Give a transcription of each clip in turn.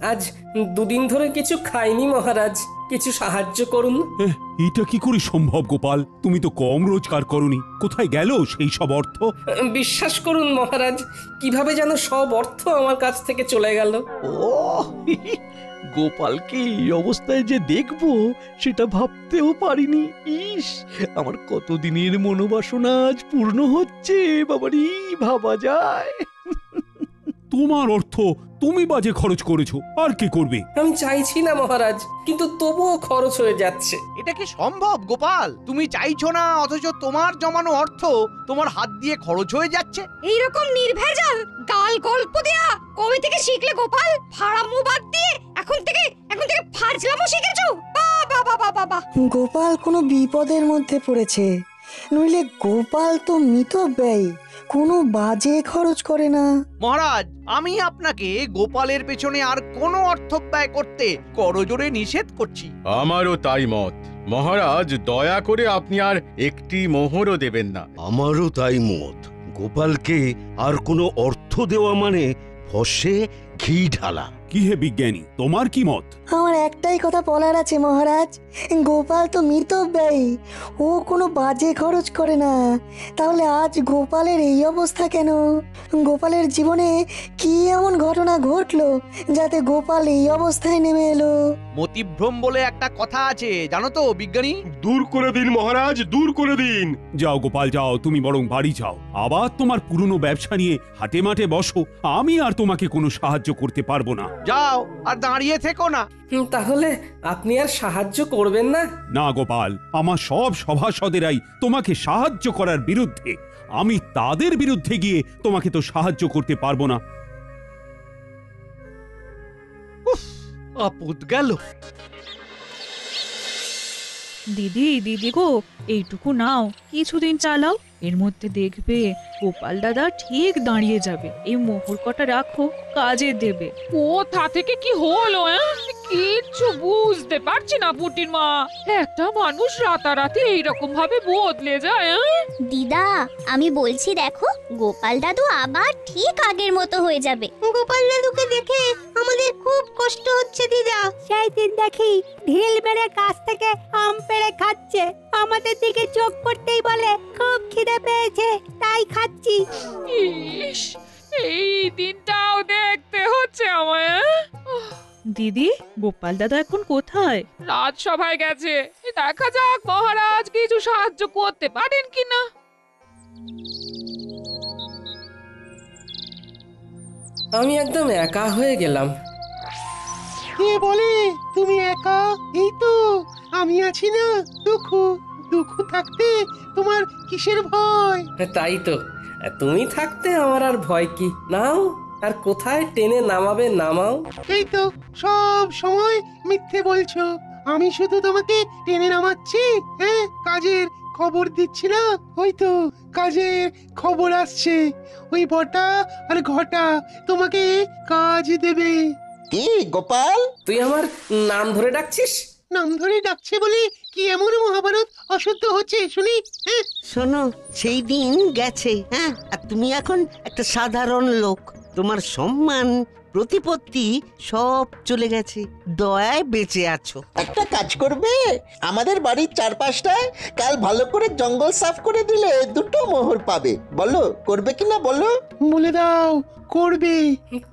আজ দুদিন ধরে কিছু খাইনি মহারাজ, কিছু সাহায্য করুন। এটা কি করে সম্ভব গোপাল? তুমি তো কম রোজগার করনি, কোথায় গেল সেই সব অর্থ? বিশ্বাস করুন মহারাজ, কিভাবে যেন সব অর্থ আমার কাছ থেকে চলে গেল। ও গোপালকে এই অবস্থায় যে দেখবো সেটা ভাবতেও পারিনি। ইস, আমার কতদিনের মনোবাসনা আজ পূর্ণ হচ্ছে। বাবারি, ভাবা যায়? তোমার অর্থ তুমি বাজে খরচ করেছো, আর কে করবে? আমি চাইছি না মহারাজ, কিন্তু তবুও খরচ হয়ে যাচ্ছে। এটা কি সম্ভব গোপাল? তুমি চাইছো না অথচ তোমার জমানো অর্থ তোমার হাত দিয়ে খরচ হয়ে যাচ্ছে। এইরকম নির্ভেজাল গাল গল্প দেয়া কবে থেকে শিখলে গোপাল? ফাড়ামো বাদ দিয়ে এখন থেকে ফাজলামো শিখেছো? বাবা বাবা বাবা! গোপাল কোনো বিপদের মধ্যে পড়েছে, নইলে গোপাল তো মিতব্যয়ী, কোনো বাজে খরচ করে না। মহারাজ, আমি আপনাকে গোপালের পেছনে আর কোনো অর্থ ব্যয় করতে করজোরে নিষেধ করছি। আমারও তাই মত মহারাজ, দয়া করে আপনি আর একটি মোহরও দেবেন না। আমারও তাই মত। গোপালকে আর কোনো অর্থ দেওয়া মানে ফসে ঘি ঢালা। কি হে বিজ্ঞানী, তোমার কি মত? আমার একটাই কথা বলার আছে মহারাজ, গোপাল তো মিতব্যয়ী, ও কোনো বাজে খরচ করে না। তাহলে আজ গোপালের এই অবস্থা কেন? গোপালের জীবনে কি এমন ঘটনা ঘটলো যাতে গোপাল এই অবস্থায় নেমে এলো? মতিভ্রম বলে একটা কথা আছে, জানো তো বিজ্ঞানী? দূর করে দিন মহারাজ, দূর করে দিন। যাও গোপাল যাও, তুমি বরং বাড়ি যাও, আবার তোমার পুরনো ব্যবসা নিয়ে হাটে মাঠে বসো। আমি আর তোমাকে কোনো সাহায্য করতে পারবো না। যাও, আর দাঁড়িয়ে থেকো না। তাহলে আপনি আর সাহায্য করবেন না? না গোপাল, আমার সব সভাসদেরাই তোমাকে সাহায্য করার বিরুদ্ধে। আমি তাদের বিরুদ্ধে গিয়ে তোমাকে তো সাহায্য করতে পারবো না। আপদ গেল। দিদি দিদি গো, এইটুকু নাও, কিছুদিন চালাও, এর মধ্যে দেখবে গোপাল দাদা ঠিক দাঁড়িয়ে যাবে। এই মোহর কটা রাখো, কাজে দেবে। কোথা থেকে কি হলো? কিচ্ছু বুঝতে পারছি না পুটির মা। একটা মানুষ রাতারাতি এইরকম ভাবে বদলে যায়। দিদা, আমি বলছি দেখো, গোপাল দাদু আবার ঠিক আগের মতো হয়ে যাবে। গোপাল দাদুকে দেখে আমাদের খুব কষ্ট হচ্ছে দিদা। সেই দিন দেখি ঢিল মেরে গাছ থেকে আম পেড়ে খাচ্ছে, আমাদের দিকে চোখ করতেই বলে খুব খিদে পেয়েছে তাই খাচ্ছি। ইস, এই দিনটাও দেখতে হচ্ছে আমায়। দিদি, গোপাল দাদা এখন কোথায়? রাজসভায় গেছে, দেখা যাক মহারাজ কিছু সাহায্য করতে পারেন কিনা। আমি একদম একা হয়ে গেলাম। কে বলে তুমি একা? এই তো আমি আছি না। দুঃখ থাকতে তোমার কিসের ভয়? তাই তো, তুমি থাকতে আমার আর ভয় কি? নাও, আর কোথায় টেনে নামাবে নামাও। এই তো সব সময় মিথ্যে বলছো। আমি শুধু তোমাকে টেনে নামাচ্ছি, হ্যাঁ, কাজের খবর দিচ্ছি না। ওই তো কাজের খবর আসছে, ওই বটা আর ঘটা তোমাকে কাজ দেবে। কি গোপাল, তুই আমার নাম ধরে ডাকছিস? নাম ধরে ডাকছে বলে কি এমন মহাভারত অশুদ্ধ হচ্ছে শুনি? হ্যাঁ, শোনো, সেই দিন গেছে, হ্যাঁ, আর তুমি এখন একটা সাধারণ লোক। তোমার সম্মান প্রতিপত্তি সব চলে গেছে, দয়ায় বেঁচে আছো। একটা কাজ করবে, আমাদের বাড়ির চারপাশটায় কাল ভালো করে জঙ্গল সাফ করে দিলে দুটো মোহর পাবে। বলো করবে কিনা বলো? বলে দাও করবে।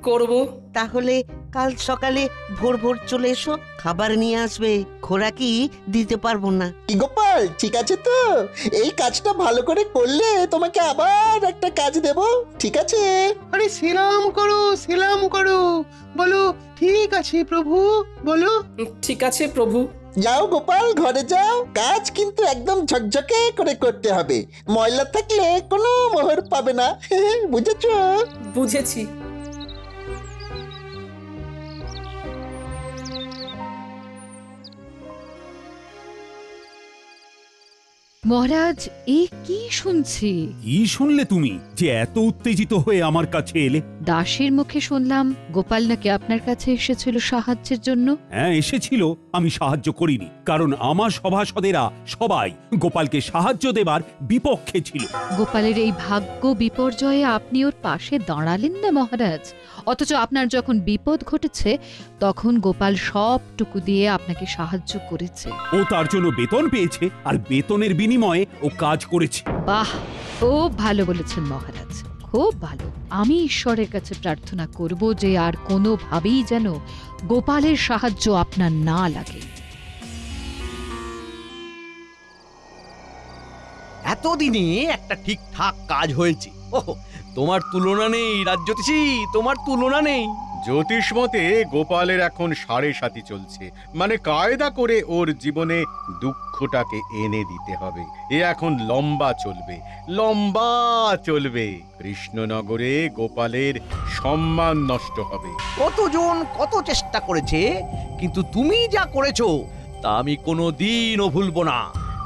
করব। তাহলে কাল সকালে ভোর ভোর চলে এসো, খাবার নিয়ে আসবে, খোরাকি দিতে পারবো না। কি গোপাল, ঠিক আছে তো? এই কাজটা ভালো করে করলে তোমাকে আবার একটা কাজ দেব, ঠিক আছে? আরে সেলাম করো, সেলাম করো, বলো ঠিক আছে প্রভু, বলো ঠিক আছে প্রভু। যাও গোপাল, ঘরে যাও। কাজ কিন্তু একদম ঝকঝকে করে করতে হবে, ময়লা থাকলে কোনো মোহর পাবে না। বুঝেছো? বুঝেছি। মহারাজ, এ কি শুনছি? কি শুনলে তুমি যে এত উত্তেজিত হয়ে আমার কাছে এলে? দাসীর মুখে শুনলাম গোপাল নাকি আপনার কাছে এসেছিল সাহায্যের জন্য। হ্যাঁ এসেছিল, আমি সাহায্য করিনি, কারণ আমার সভাসদেরা সবাই গোপালকে সাহায্য দেবার বিপক্ষে ছিল। গোপালের এই ভাগ্য বিপর্যয়ে আপনি ওর পাশে দাঁড়ালেন না মহারাজ, অথচ আপনার যখন বিপদ ঘটেছে তখন গোপাল সবটুকু দিয়ে আপনাকে সাহায্য করেছে। ও তার জন্য বেতন পেয়েছে, আর বেতনের বিনিময়ে ও কাজ করেছে। বাহ, খুব ভালো বলেছেন মহারাজ, খুব ভালো। আমি ঈশ্বরের কাছে প্রার্থনা করব যে আর কোনোভাবেই যেন গোপালের সাহায্য আপনার না লাগে। এতদিনে একটা ঠিকঠাক কাজ হয়েছে। ওহ, তোমার তুলনা নেই রাজ্যতীষী, তোমার তুলনা নেই। জ্যোতিষ মতে গোপালের এখন 7.5 চলছে, মানে কায়দা করে ওর জীবনে দুঃখটাকে এনে দিতে হবে। এ এখন লম্বা চলবে। কৃষ্ণনগরে গোপালের সম্মান নষ্ট হবে। কতজন কত চেষ্টা করেছে, কিন্তু তুমি যা করেছো তা আমি কোনোদিনও ভুলবো না।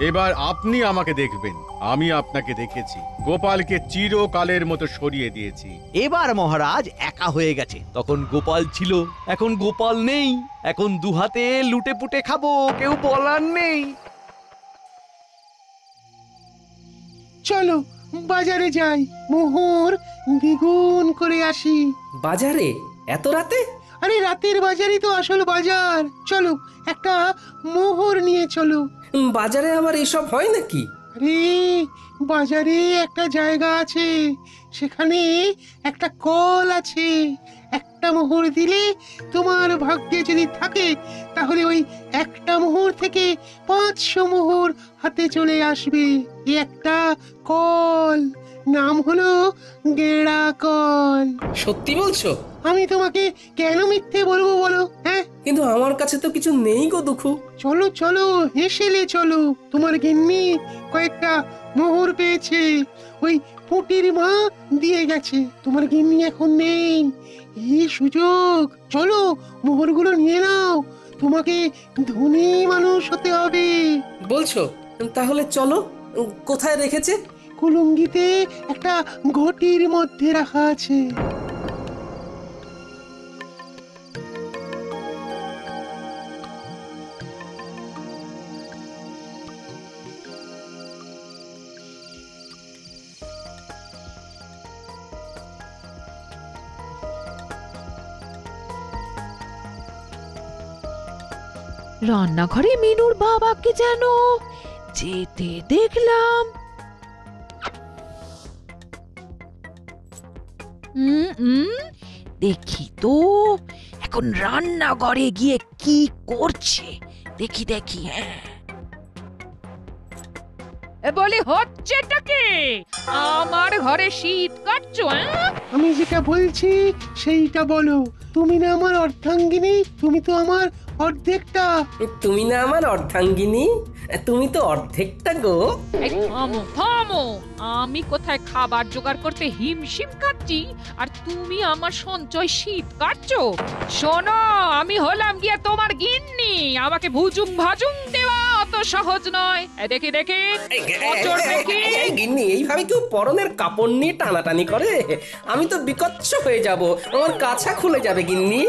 এবার আপনি আমাকে দেখবেন, আমি আপনাকে দেখেছি। গোপালকে চিরকালের মতো সরিয়ে দিয়েছি। এবার মহারাজ একা হয়ে গেছে, তখন গোপাল ছিল, এখন গোপাল নেই। এখন দুহাতে লুটে পুটে খাবো, কেউ বলার নেই। চলো বাজারে যাই, মোহর দ্বিগুণ করে আসি। বাজারে এত রাতে? আরে রাতের বাজারই তো আসল বাজার। চলো একটা মোহর নিয়ে চলো। বাজারে আবার এসব হয় নাকি? আরে বাজারে একটা জায়গা আছে, সেখানে একটা কল আছে। একটা মোহর দিলে তোমার ভাগ্যে যদি থাকে তাহলে ওই একটা মোহর থেকে 500 মোহর হাতে চলে আসবে। এই একটা কল, নাম হলো গেঁড়া কল। সত্যি বলছো? আমি তোমাকে কেন মিথ্যে বলবো বলো? হ্যাঁ, কিন্তু আমার কাছে তো কিছু নেই গো দুঃখু। চলো চলো হেসেলে চলো, তোমার গিন্নি কয়েকটা মোহর পেয়েছে, ওই পুটির মা দিয়ে গেছে। তোমার গিন্নি এখন নেই, এই সুযোগ। চলো মোহরগুলো নিয়ে নাও, তোমাকে ধনী মানুষ হতে হবে। বলছো? তাহলে চলো। কোথায় রেখেছে? কুলুঙ্গিতে একটা ঘটির মধ্যে রাখা আছে। রান্নাঘরে মিনুর বাবাকে যেন যেতে দেখলাম। দেখি তো এখন রান্নাঘরে গিয়ে কি করছে, দেখি। হ্যাঁ, বলে হচ্ছেটা কি? আমার ঘরে শীত কাটছো? আমি যেটা বলছি সেইটা বলো। তুমি না আমার অর্ধাঙ্গিনী, তুমি তো আমার অর্ধেকটা। তুমি না আমার অর্ধাঙ্গিনী, তুমি তো অর্ধেকটা গো। থামো, আমি কোথায় খাবার জোগাড় করতে হিমশিম খাচ্ছি আর তুমি আমার সঞ্চয় শীত কাটছো? শোনো, আমি হলাম গিয়ে তোমার গিন্নি, আমাকে ভুজুং ভাজুং দেওয়া অত সহজ নয়। দেখি গিন্নি, এইভাবে কেউ পরনের কাপড় নিয়ে টানাটানি করে? আমি তো বিকচ্ছ হয়ে যাব, আমার কাছা খুলে যাবে গিন্নি।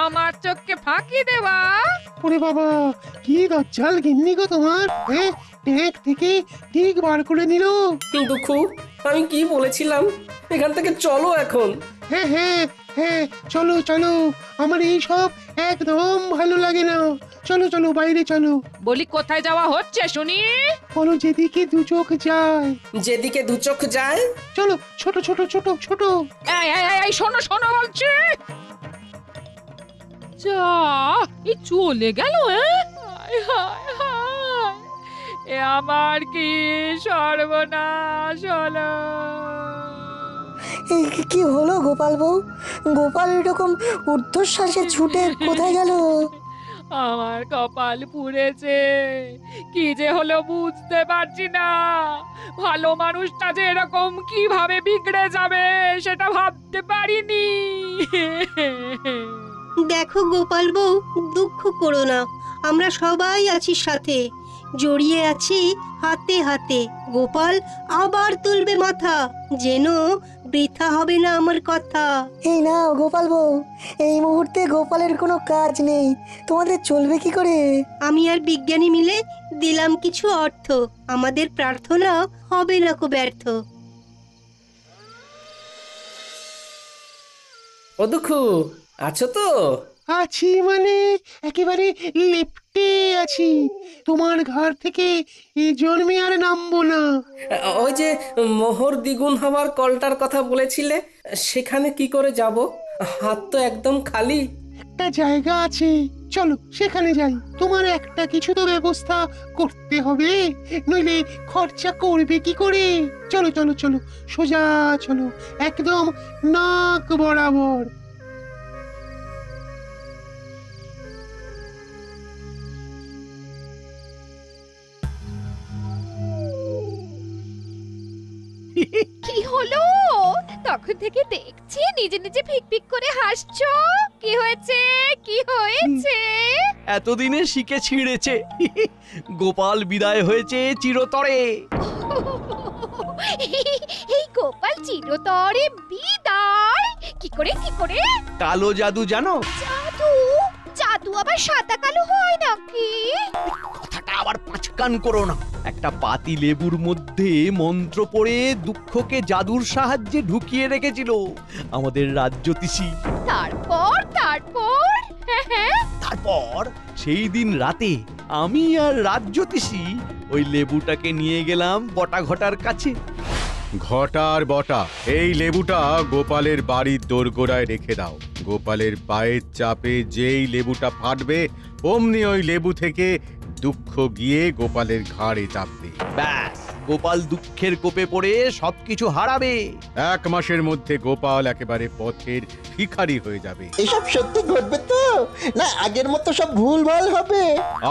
আমার চোখকে ফাঁকি দেওয়া? ওরে বাবা, কি দজ্জাল গিন্নি গো তোমার! হ্যাঁ, ট্যাঙ্ক থেকে ঠিক বার করে নিল। দুঃখু, আমি কি বলেছিলাম? এখান থেকে চলো এখন। হ্যাঁ, চলো। আমার এই সব একদম ভালো লাগে না। চলো বাইরে চলো। বলি কোথায় যাওয়া হচ্ছে শুনি? বলো যেদিকে দু চোখ যায়। যেদিকে দু চোখ যায়? চলো, ছোট। এই শোনো বলছি। যা, এই চলে গেল। এ আমার কি সর্বনাশ হলো! কি হলো গোপাল বউ? গোপাল এরকম ঊর্ধ্বশ্বাসে ছুটে কোথায় গেল? আমার কপাল পুড়েছে, কি যে হলো বুঝতে পারছি না। ভালো মানুষটা যে এরকম কিভাবে বিগড়ে যাবে সেটা ভাবতে পারিনি। দেখো গোপাল বউ, দুঃখ করো না, আমরা সবাই আছি সাথে, জড়িয়ে আছি হাতে হাতে। গোপাল আবার তুলবে মাথা, যেন বৃথা হবে না আমার কথা। এই নাও গোপাল বউ, এই মুহূর্তে গোপালের কোনো কাজ নেই, তোমাদের চলবে কি করে? আমি আর বিজ্ঞানী মিলে দিলাম কিছু অর্থ, আমাদের প্রার্থনা হবে না কো ব্যর্থ। ও দুঃখু, আছো তো? আছি মানে একেবারে লেপ্টে আছি, তোমার ঘর থেকে এ জন্মে আর নামবো না। ওই যে মোহর দ্বিগুণ হওয়ার কলটার কথা বলেছিলে, সেখানে কি করে যাব? হাত তো একদম খালি। একটা জায়গা আছে, চলো সেখানে যাই। তোমার একটা কিছু তো ব্যবস্থা করতে হবে, নইলে খরচা করবে কি করে? চলো চলো চলো, সোজা চলো, একদম নাক বরাবর। কি হলো? তখন থেকে দেখছি নিজে নিজে ফিক করে হাসছো। কি হয়েছে? কি হয়েছে? এতদিনে শিখে ছিঁড়েছে। গোপাল বিদায় হয়েছে চিরতরে। এই গোপাল চিরতরে বিদায়? কি করে কি করে? কালো জাদু জানো? জাদু? জাদু আবার সাদা কালো হয় নাকি? কথাটা আবার পাঁচকান করো না। একটা পাতি লেবুর মধ্যে মন্ত্র পড়ে দুঃখকে জাদুর সাহায্যে ঢুকিয়ে রেখেছিল আমাদের রাজ্যতীষী। তারপর তারপর তারপর সেই দিন রাতে আমি আর রাজ্যতীষী ওই লেবুটাকে নিয়ে গেলাম বটা ঘটার কাছে। ঘটার বটা, এই লেবুটা গোপালের বাড়ির দোরগোড়ায় রেখে দাও। গোপালের পায়ের চাপে যেই লেবুটা ফাটবে, অমনি ওই লেবু থেকে দুঃখ গিয়ে গোপালের ঘাড়ে চাপবে। ব্যাস, গোপাল দুঃখের কোপে পড়ে সবকিছু হারাবে। 1 মাসের মধ্যে গোপাল একেবারে পথের ভিখারি হয়ে যাবে। এসব সত্যি ঘটবে তো, না আগের মতো সব ভুলভাল হবে?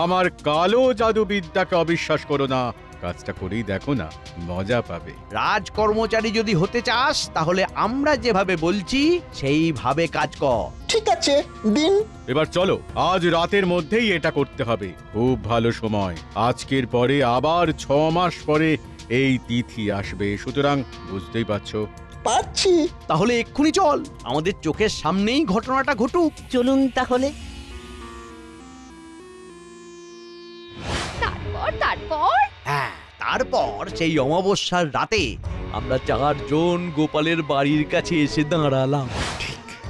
আমার কালো জাদুবিদ্যাকে অবিশ্বাস করো না, কাজটা করেই দেখো না, মজা পাবে। রাজকর্মচারী যদি হতে চাস তাহলে আমরা যেভাবে বলছি সেইভাবে কাজ কর। ঠিক আছে, দিন। এবার চলো, আজ রাতের মধ্যেই এটা করতে হবে। খুব ভালো সময়, আজকের পরে আবার 6 মাস পরে এই তিথি আসবে, সুতরাং বুঝতেই পারছো। পাচ্ছি। তাহলে এক্ষুনি চল, আমাদের চোখের সামনেই ঘটনাটা ঘটুক। চলুন তাহলে। তারপর হ্যাঁ, তারপর সেই অমাবস্যার রাতে আমরা 4 জন গোপালের বাড়ির কাছে এসে দাঁড়ালাম।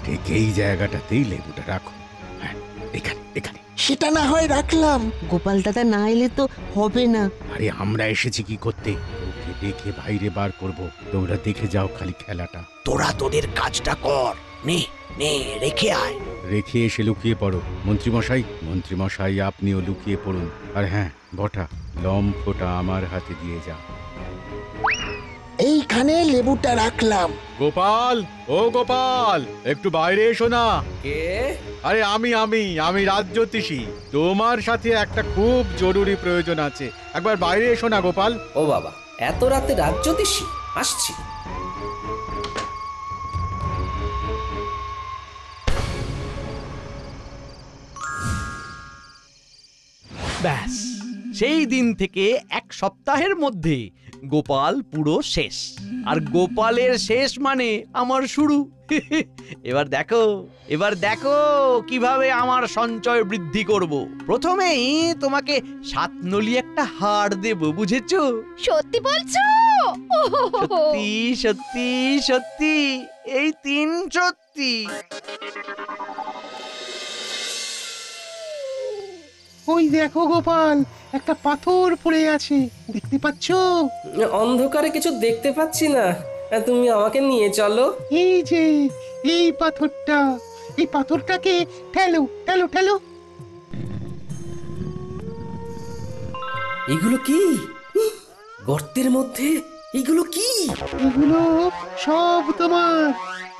ঠিক এই জায়গাটাতেই লেবুটা রাখো। হ্যাঁ, এখানে এখানে। সেটা না হয় রাখলাম। গোপাল দাদা না এলে তো হবে না। আরে আমরা এসেছি কি করতে? ওকে দেখে বাইরে বার করব, তোমরা দেখে যাও খালি খেলাটা। তোরা তোদের কাজটা কর, নে নে রেখে আয়। রেখে এসে লুকিয়ে পড়ো। মন্ত্রীমশাই আপনিও লুকিয়ে পড়ুন। আর হ্যাঁ বটা, লম্ফটা আমার হাতে দিয়ে যা। এইখানে লেবুটা রাখলাম। গোপাল, ও গোপাল, একটু বাইরে এসো না। কে? আরে আমি রাজ্যতীষী। তোমার সাথে একটা খুব জরুরি প্রয়োজন আছে, একবার বাইরে এসো না গোপাল। ও বাবা, এত রাতে রাজ্যতীষী? আসছি। ব্যাস, সেই দিন থেকে 1 সপ্তাহের মধ্যে গোপাল পুরো শেষ। আর গোপালের শেষ মানে আমার শুরু। এবার দেখো কিভাবে আমার সঞ্চয় বৃদ্ধি করব। প্রথমেই তোমাকে 7 নলি একটা হার দেব, বুঝেছো? সত্যি বলছো? সত্যি সত্যি সত্যি, এই 3 সত্যি। ওই দেখো গোপাল, একটা পাথর পড়ে আছে, দেখতে পাচ্ছো? অন্ধকারে কিছু দেখতে পাচ্ছি না, তুমি আমাকে নিয়ে চলো। এই যে এই পাথরটা, এই পাথরটাকে ঠেলো ঠেলো ঠেলো। এগুলো কি? গর্তের মধ্যে এগুলো কি? এগুলো সব তোমার।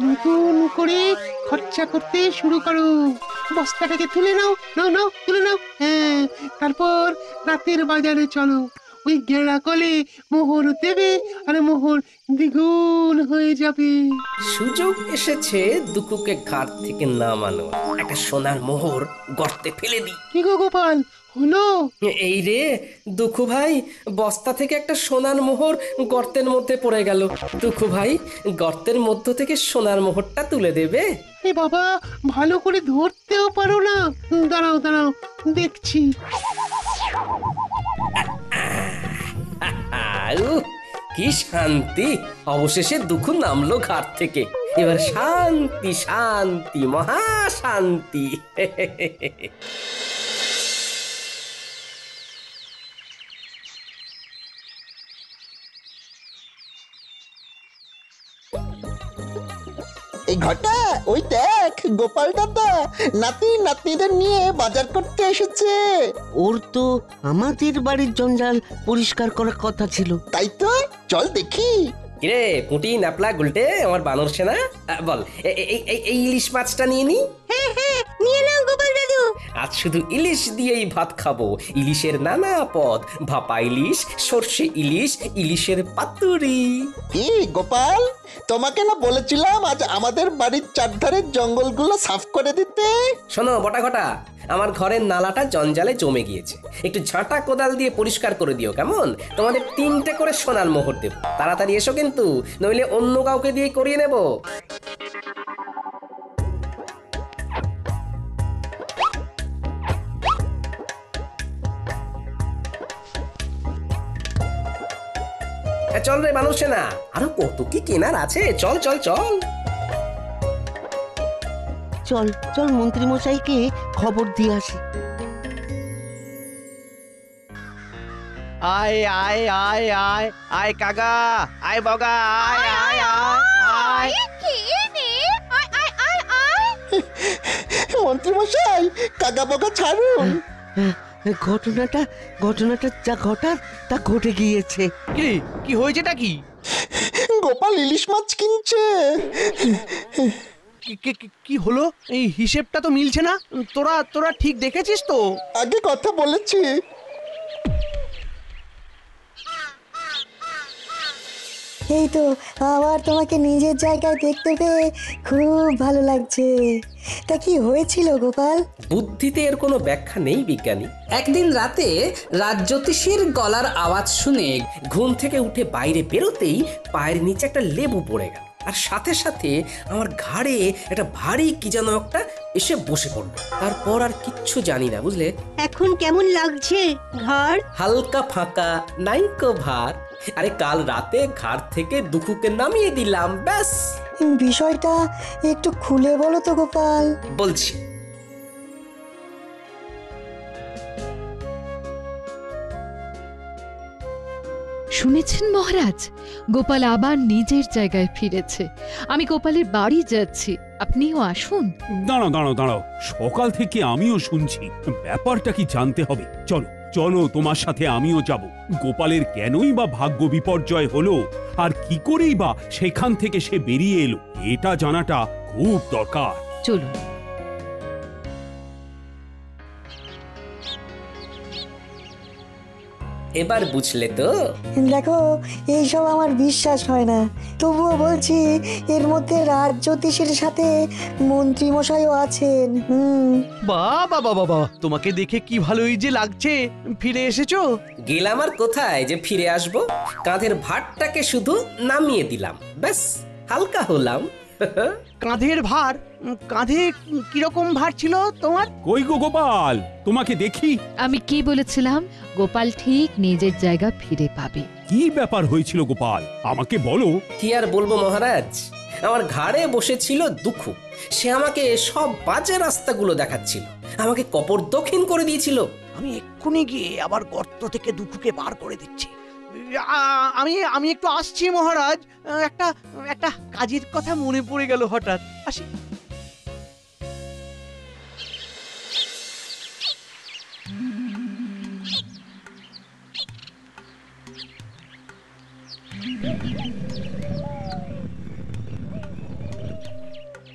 নতুন করে খরচা করতে শুরু করো। বস্তাটাকে তুলে নাও, নাও তুলে নাও। হ্যাঁ, তারপর রাতের বাজারে চলো। ওই গেঁড়া কলে মোহর দেবে, আর মোহর দ্বিগুণ হয়ে যাবে। সুযোগ এসেছে দুকুকে ঘাট থেকে নামানো। একটা সোনার মোহর গর্তে ফেলে দিই। কি গো গোপাল, হলো? এই রে দুঃখু ভাই, বস্তা থেকে একটা সোনার মোহর গর্তের মধ্যে পড়ে গেল। দুঃখু ভাই, গর্তের মধ্য থেকে সোনার মোহরটা তুলে দেবে? এ বাবা, ভালো করে ধরতেও পারো না। দাঁড়াও দাঁড়াও, দেখছি। কি শান্তি! অবশেষে দুঃখ নামলো ঘাট থেকে। এবার শান্তি শান্তি, মহা শান্তি। এই ঘটা, ওই দেখ গোপাল দাদা নাতি নাতনিদের নিয়ে বাজার করতে এসেছে। ওর তো আমাদের বাড়ির জঞ্জাল পরিষ্কার করার কথা ছিল। তাই তো, চল দেখি। কিরে পুঁটি, ন্যাপলা, গুলটে, আমার বানর সেনা, বল এই ইলিশ মাছটা নিয়ে নি। হ্যাঁ হ্যাঁ, নিয়ে নাও গোপাল দাদু। আজ শুধু ইলিশ দিয়েই ভাত খাবো। ইলিশের নানা পদ, ভাপা ইলিশ, সর্ষে ইলিশ, ইলিশের পাতুরি। কি গোপাল, তোমাকে না বলেছিলাম আজ আমাদের বাড়ির চারধারের জঙ্গলগুলো সাফ করে দিতে? শোনো বটা ঘটা, আমার ঘরের নালাটা জঞ্জালে জমে গিয়েছে। একটু ঝাঁটা কোদাল দিয়ে পরিষ্কার করে দিও, কেমন? তোমাদের 3টে করে সোনার মোহর দেব। তাড়াতাড়ি এসো কিন্তু, নইলে অন্য কাউকে দিয়ে করিয়ে নেব। চল রে মানুষ না, আরো কত কি কেনার আছে। চল চল চল চল চল, মন্ত্রী মশাইকে খবর দিয়ে আসি। আয় আয় আয় আয় আয় কাকা, আয় বগা, আয় আয় আয় আয়। মন্ত্রী মশাই, কাকা বকা ছাড়ুন। ঘটনাটা যা ঘটার তা ঘটে গিয়েছে। কি হয়েছেটা কি? গোপাল ইলিশ মাছ কিনছে। কি হলো? এই হিসেবটা তো মিলছে না। তোরা ঠিক দেখেছিস তো? আগে কথা বলেছি। এই তো, আবার তোমাকে নিজের জায়গায় দেখতে পেয়ে খুব ভালো লাগছে। তা কি হয়েছিল গোপাল? বুদ্ধিতে এর কোনো ব্যাখ্যা নেই বিজ্ঞানী। একদিন রাতে রাজ্যোতিষীর গলার আওয়াজ শুনে ঘুম থেকে উঠে বাইরে বেরোতেই পায়ের নিচে একটা লেবু পড়ে গেল, আর সাথে সাথে আমার ঘাড়ে একটা ভারী কি যেন একটা এসে বসে পড়লো। তারপর আর কিচ্ছু জানি না, বুঝলে? এখন কেমন লাগছে ঘর? হালকা ফাঁকা, নাইকো ভার। আরে কাল রাতে ঘাট থেকে দুঃখুকে নামিয়ে দিলাম, ব্যাস। বিষয়টা একটু খুলে বলো তো গোপাল। বলছি। শুনেছেন মহারাজ, গোপাল আবার নিজের জায়গায় ফিরেছে। আমি গোপালের বাড়ি যাচ্ছি, আপনিও আসুন। দাঁড়াও দাঁড়াও দাঁড়াও, সকাল থেকে আমিও শুনছি। ব্যাপারটা কি জানতে হবে। চলো চলো, তোমার সাথে আমিও যাব। গোপালের কেনই বা ভাগ্য বিপর্যয় হলো, আর কি করেই বা সেখান থেকে সে বেরিয়ে এলো, এটা জানাটা খুব দরকার। চলুন। এবার বুঝলে তো? দেখো, এইসব আমার বিশ্বাস হয় না, তবুও বলছি এর মধ্যে রাজ্যোতিষীর সাথে মন্ত্রী মশাইও আছেন। বাবা বাবা বাবা, তোমাকে দেখে কি ভালোই যে লাগছে। ফিরে এসেছো? গেলাম আর কোথায় যে ফিরে আসবো। কাঁধের ভারটাকে শুধু নামিয়ে দিলাম, ব্যাস, হালকা হলাম। কাঁধের ভার? কাঁধে কিরকম ভার ছিল তোমার? কই গো গোপাল, তোমাকে দেখি। আমি কি বলেছিলাম? গোপাল ঠিক নিজের জায়গা ফিরে পাবে। কি ব্যাপার হয়েছিল গোপাল, আমাকে বলো। কি আর বলবো মহারাজ, আমার ঘাড়ে বসেছিল দুঃখু। সে আমাকে সব বাজে রাস্তাগুলো দেখাচ্ছিল, আমাকে কপর দক্ষিণ করে দিয়েছিল। আমি এক্ষুনি গিয়ে আবার গর্ত থেকে দুঃখুকে বার করে দিচ্ছি। আমি একটু আসছি মহারাজ। একটা কাজের কথা মনে পড়ে গেল হঠাৎ, আসি।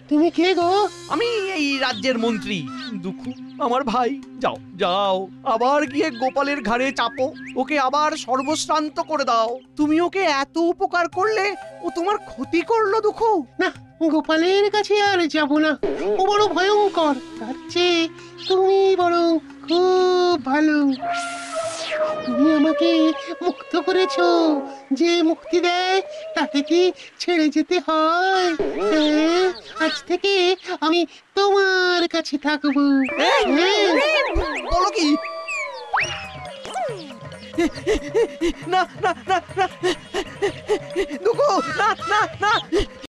তুমি কে গো? আমি এই রাজ্যের মন্ত্রী দুঃখু, আমার ভাই। যাও যাও, আবার গিয়ে গোপালের ঘাড়ে চাপো, ওকে আবার সর্বশ্রান্ত করে দাও। তুমি ওকে এত উপকার করলে, ও তোমার ক্ষতি করলো দুঃখু। না, গোপালের কাছে আর যাব না, ও বড় ভয়ঙ্কর। তার চেয়ে তুমি বরং খুব ভালো ভালো। তুমি আমাকে মুক্ত করেছো, যে মুক্তি দেয় তাকে কি ছেড়ে যেতে হয়? হ্যাঁ, আজ থেকে আমি তোমার কাছে থাকবো। হ্যাঁ। বলো কি? না না না না